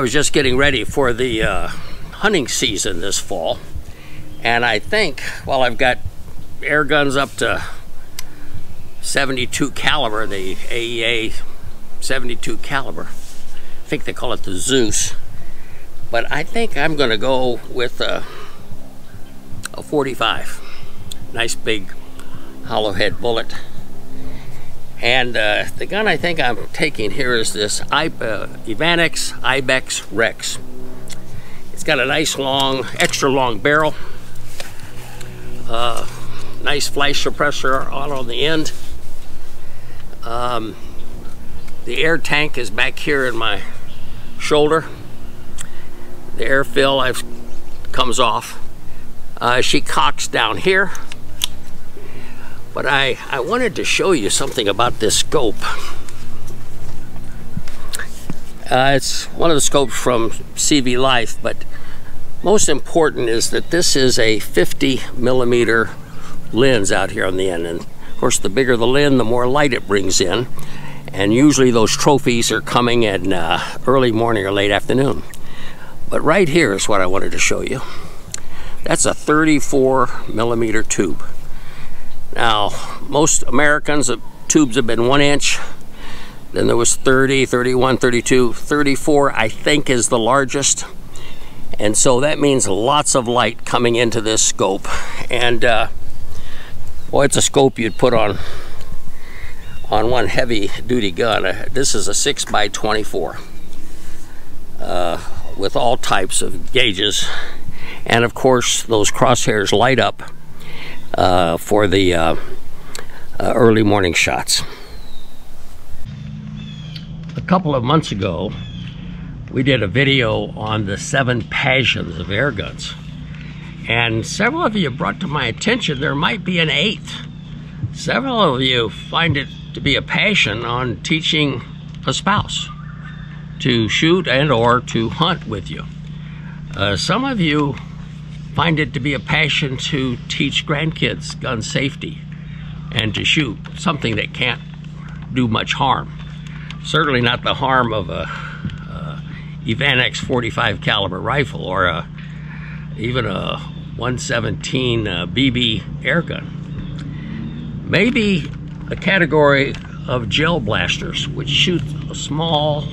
was just getting ready for the hunting season this fall, and I think, well, I've got air guns up to 72 caliber, the AEA 72 caliber. I think they call it the Zeus, but I think I'm going to go with a 45. Nice big hollow head bullet. And the gun I think I'm taking here is this Evanix Ibex Rex. It's got a nice long, extra long barrel. Nice flash suppressor on the end. The air tank is back here in my shoulder. The air fill comes off. She cocks down here. But I wanted to show you something about this scope. It's one of the scopes from CV Life, but most important is that this is a 50 millimeter lens out here on the end. And of course, the bigger the lens, the more light it brings in. And usually those trophies are coming in early morning or late afternoon. But right here is what I wanted to show you. That's a 34 millimeter tube. Now, most Americans, the tubes have been 1 inch. Then there was 30, 31, 32, 34, I think is the largest. And so that means lots of light coming into this scope. And boy, it's a scope you'd put on one heavy duty gun. This is a 6x24 with all types of gauges. And of course, those crosshairs light up for the early morning shots. A couple of months ago, we did a video on the 7 passions of air guns. And several of you brought to my attention there might be an 8th. Several of you find it to be a passion on teaching a spouse to shoot and or to hunt with you. Some of you find it to be a passion to teach grandkids gun safety and to shoot something that can't do much harm. Certainly not the harm of a Evanix 45 caliber rifle or even a 117 BB air gun. Maybe a category of gel blasters, which shoot a small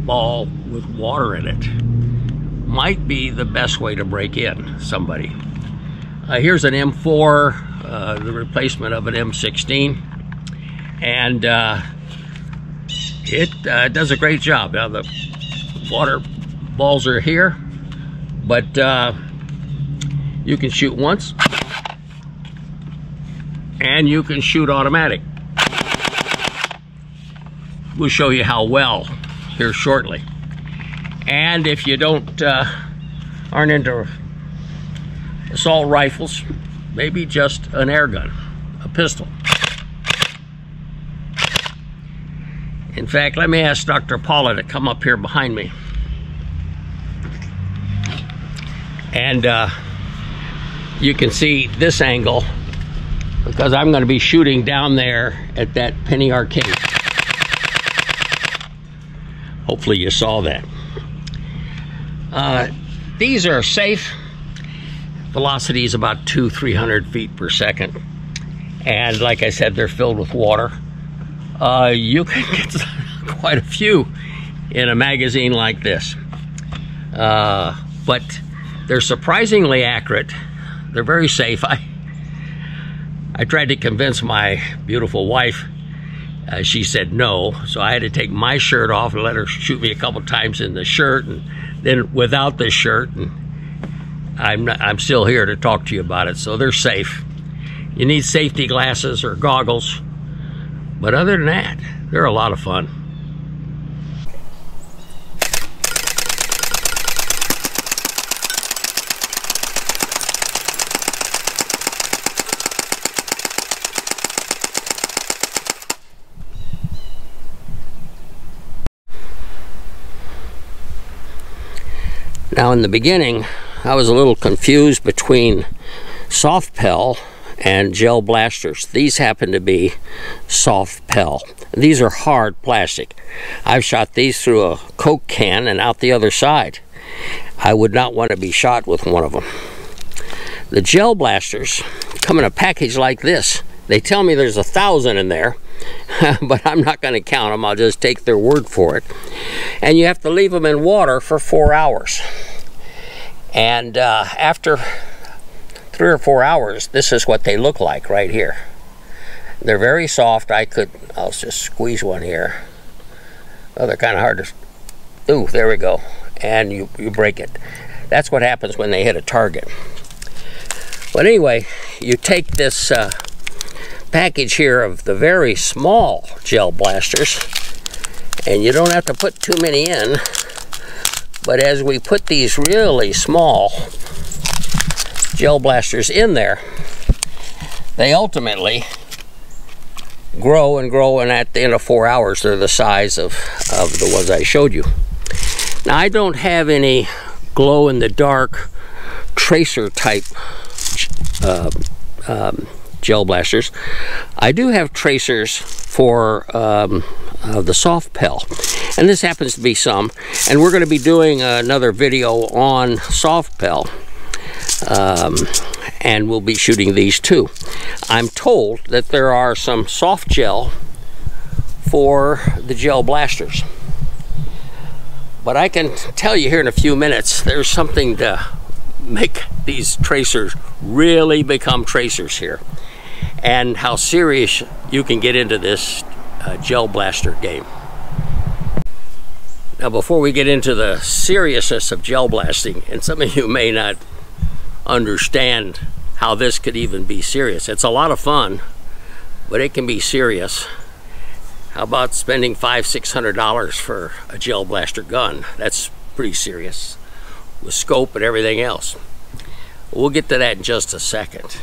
ball with water in it, might be the best way to break in somebody. Here's an M4, the replacement of an M16, and it does a great job. Now the water balls are here, but you can shoot once, and you can shoot automatic. We'll show you how well here shortly. And if you aren't into assault rifles, maybe just an air gun, a pistol. In fact, let me ask Dr. Paula to come up here behind me. And you can see this angle because I'm going to be shooting down there at that Penny Arcade. Hopefully you saw that. These are safe. Velocity is about 200-300 feet per second. And like I said, they're filled with water. You can get quite a few in a magazine like this. But they're surprisingly accurate. They're very safe. I tried to convince my beautiful wife. She said no, so I had to take my shirt off and let her shoot me a couple times in the shirt, and then without the shirt. And I'm still here to talk to you about it. So they're safe. You need safety glasses or goggles, but other than that, they're a lot of fun. Now in the beginning, I was a little confused between soft pel and gel blasters. These happen to be soft Pel. These are hard plastic. I've shot these through a Coke can and out the other side. I would not want to be shot with one of them. The gel blasters come in a package like this. They tell me there's 1,000 in there, but I'm not going to count them. I'll just take their word for it. And you have to leave them in water for 4 hours. And after 3 or 4 hours, this is what they look like right here. They're very soft. I'll just squeeze one here. Oh, they're kind of hard to, ooh, there we go. And you break it. That's what happens when they hit a target. But anyway, you take this package here of the very small gel blasters, and you don't have to put too many in, but as we put these really small gel blasters in there, they ultimately grow and grow, and at the end of 4 hours they're the size of the ones I showed you. Now, I don't have any glow-in-the-dark tracer type gel blasters. I do have tracers for the soft Pel, and this happens to be some, and we're going to be doing another video on soft Pel, and we'll be shooting these too. I'm told that there are some soft gel for the gel blasters, but I can tell you here in a few minutes there's something to make these tracers really become tracers here, and how serious you can get into this gel blaster game. Now, before we get into the seriousness of gel blasting, and some of you may not understand how this could even be serious. It's a lot of fun, but it can be serious. How about spending $500–600 for a gel blaster gun? That's pretty serious, with scope and everything else. We'll get to that in just a second.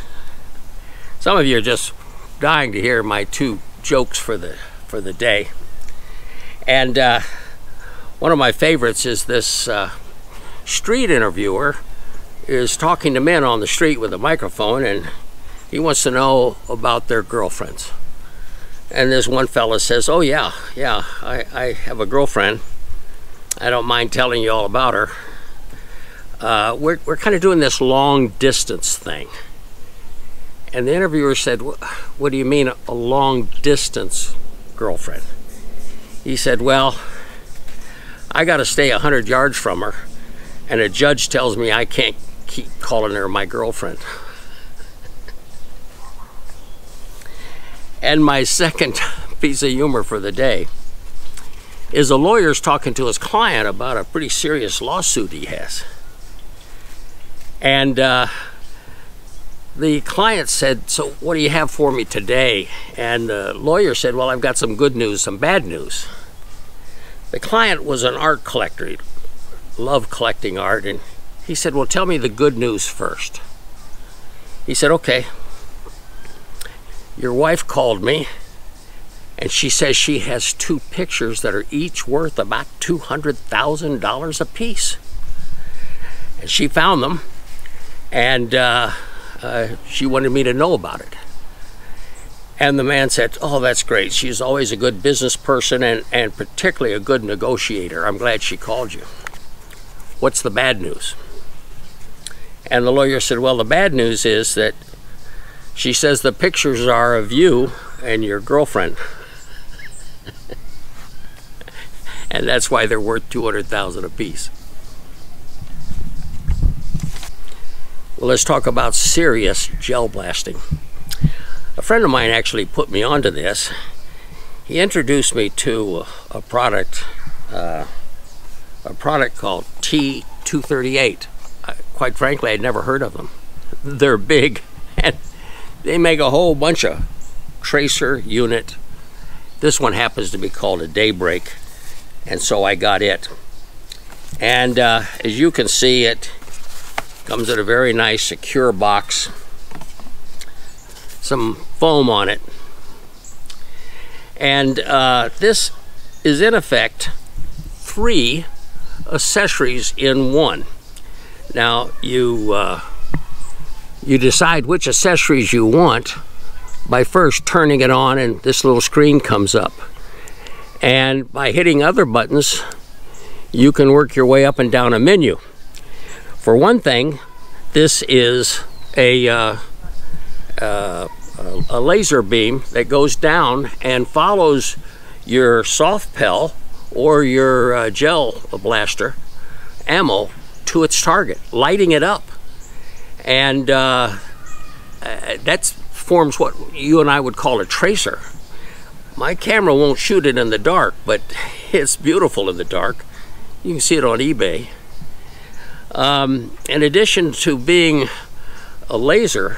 Some of you are just dying to hear my 2 jokes for the day. And one of my favorites is this street interviewer is talking to men on the street with a microphone, and he wants to know about their girlfriends. And this one fella says, oh yeah, I have a girlfriend. I don't mind telling you all about her. We're kind of doing this long distance thing. And the interviewer said, what do you mean a long distance girlfriend? He said, well, I got to stay 100 yards from her, and a judge tells me I can't keep calling her my girlfriend. And my second piece of humor for the day is a lawyer's talking to his client about a pretty serious lawsuit he has. And the client said, so what do you have for me today? And the lawyer said, well, I've got some good news, some bad news. The client was an art collector. He loved collecting art, and he said, well, tell me the good news first. He said, okay. Your wife called me, and she says she has 2 pictures that are each worth about $200,000 a piece. And she found them, and she wanted me to know about it. And the man said, oh, that's great. She's always a good business person, and particularly a good negotiator. I'm glad she called you. What's the bad news? And the lawyer said, well, the bad news is that she says the pictures are of you and your girlfriend. And that's why they're worth $200,000 apiece. Well, let's talk about serious gel blasting. A friend of mine actually put me onto this. He introduced me to a product called T238. Quite frankly, I'd never heard of them. They're big, and they make a whole bunch of tracer unit. This one happens to be called a Daybreak, and so I got it. And as you can see, it comes in a very nice secure box, some foam on it, and this is in effect 3 accessories in one. Now you you decide which accessories you want by first turning it on, and this little screen comes up. And by hitting other buttons, you can work your way up and down a menu. For one thing, this is a laser beam that goes down and follows your soft pel or your gel blaster ammo to its target, lighting it up. And that forms what you and I would call a tracer. My camera won't shoot it in the dark, but it's beautiful in the dark. You can see it on eBay. In addition to being a laser,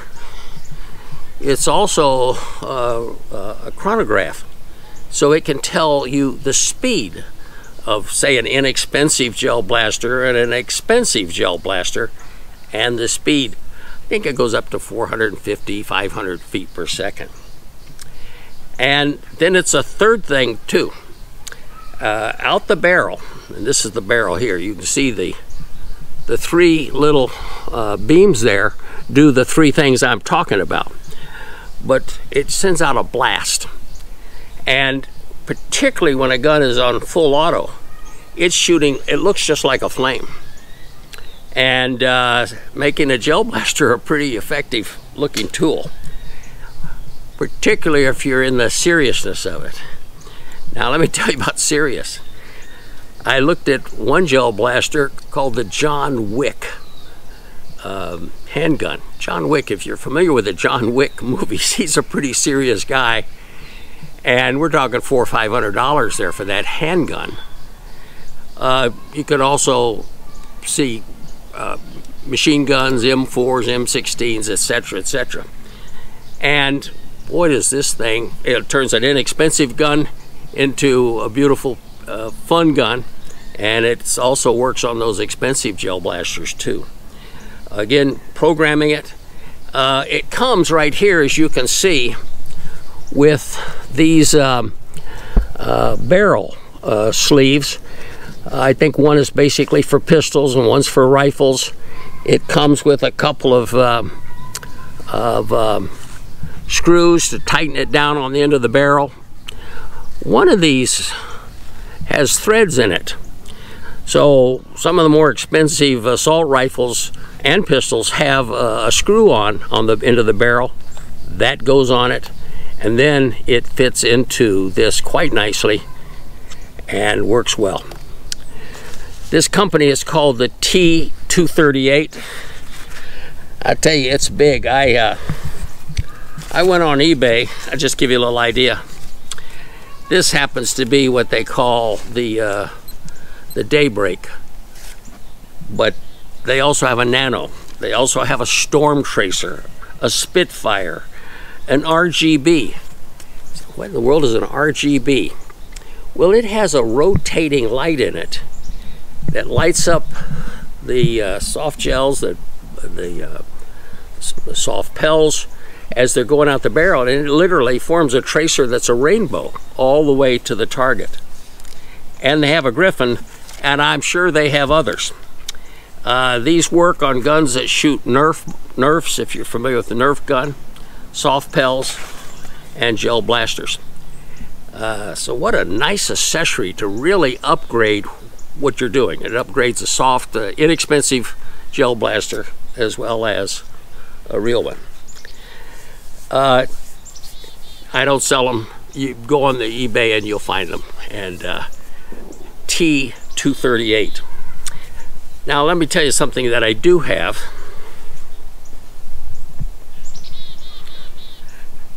it's also a chronograph, so it can tell you the speed of, say, an inexpensive gel blaster and an expensive gel blaster, and the speed. I think it goes up to 450, 500 feet per second. And then it's a third thing too. Out the barrel, and this is the barrel here, you can see the three little beams there do the three things I'm talking about. But it sends out a blast. And particularly when a gun is on full auto, it's shooting, it looks just like a flame. And making a gel blaster a pretty effective looking tool, particularly if you're in the seriousness of it. Now let me tell you about serious. I looked at one gel blaster called the John Wick handgun. John Wick, if you're familiar with the John Wick movies, he's a pretty serious guy. And we're talking $400 or $500 there for that handgun. You could also see machine guns, M4s, M16s, etc., etc. And boy, does this thing, it turns an inexpensive gun into a beautiful, fun gun. And it also works on those expensive gel blasters too. Again, programming it. It comes right here, as you can see, with these barrel sleeves. I think one is basically for pistols and one's for rifles. It comes with a couple of screws to tighten it down on the end of the barrel. One of these has threads in it. So some of the more expensive assault rifles and pistols have a screw on the end of the barrel. That goes on it, and then it fits into this quite nicely and works well. This company is called the T238. I tell you, it's big. I went on eBay. I'll just give you a little idea. This happens to be what they call the Daybreak, but they also have a Nano. They also have a Storm Tracer, a Spitfire, an RGB. What in the world is an RGB? Well, it has a rotating light in it that lights up the soft gels, the soft pels as they're going out the barrel, and it literally forms a tracer that's a rainbow all the way to the target. And they have a Griffin, and I'm sure they have others. These work on guns that shoot Nerfs, if you're familiar with the Nerf gun, soft pels, and gel blasters. So what a nice accessory to really upgrade what you're doing. It upgrades a soft, inexpensive gel blaster as well as a real one. I don't sell them. You go on the eBay and you'll find them. And T238. Now let me tell you something that I do have.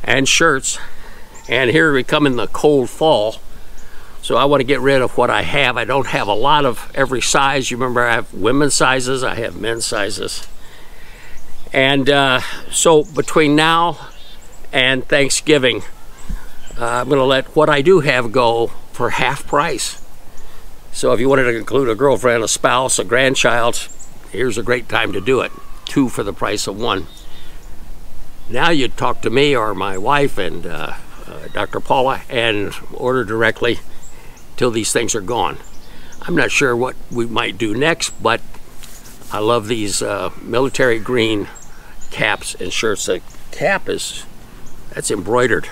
And shirts. And here we come in the cold fall. So I want to get rid of what I have. I don't have a lot of every size. You remember I have women's sizes, I have men's sizes. And so between now and Thanksgiving, I'm going to let what I do have go for half price. So if you wanted to include a girlfriend, a spouse, a grandchild, here's a great time to do it. 2 for the price of 1. Now you talk to me or my wife and Dr. Paula and order directly till these things are gone. I'm not sure what we might do next, but I love these military green caps and shirts. The cap that's embroidered,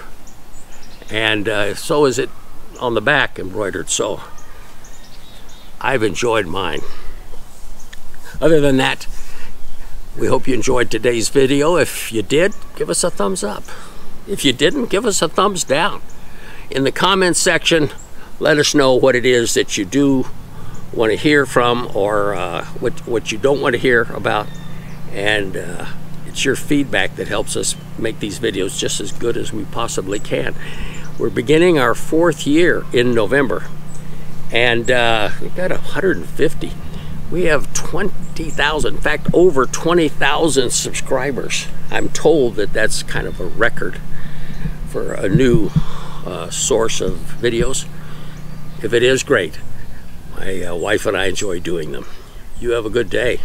and so is it on the back, embroidered. So I've enjoyed mine. Other than that, we hope you enjoyed today's video. If you did, give us a thumbs up. If you didn't, give us a thumbs down. In the comments section, let us know what it is that you do want to hear from, or what you don't want to hear about. And it's your feedback that helps us make these videos just as good as we possibly can. We're beginning our 4th year in November, and we've got 150. We have 20,000, in fact, over 20,000 subscribers. I'm told that that's kind of a record for a new source of videos. If it is, great. My wife and I enjoy doing them. You have a good day.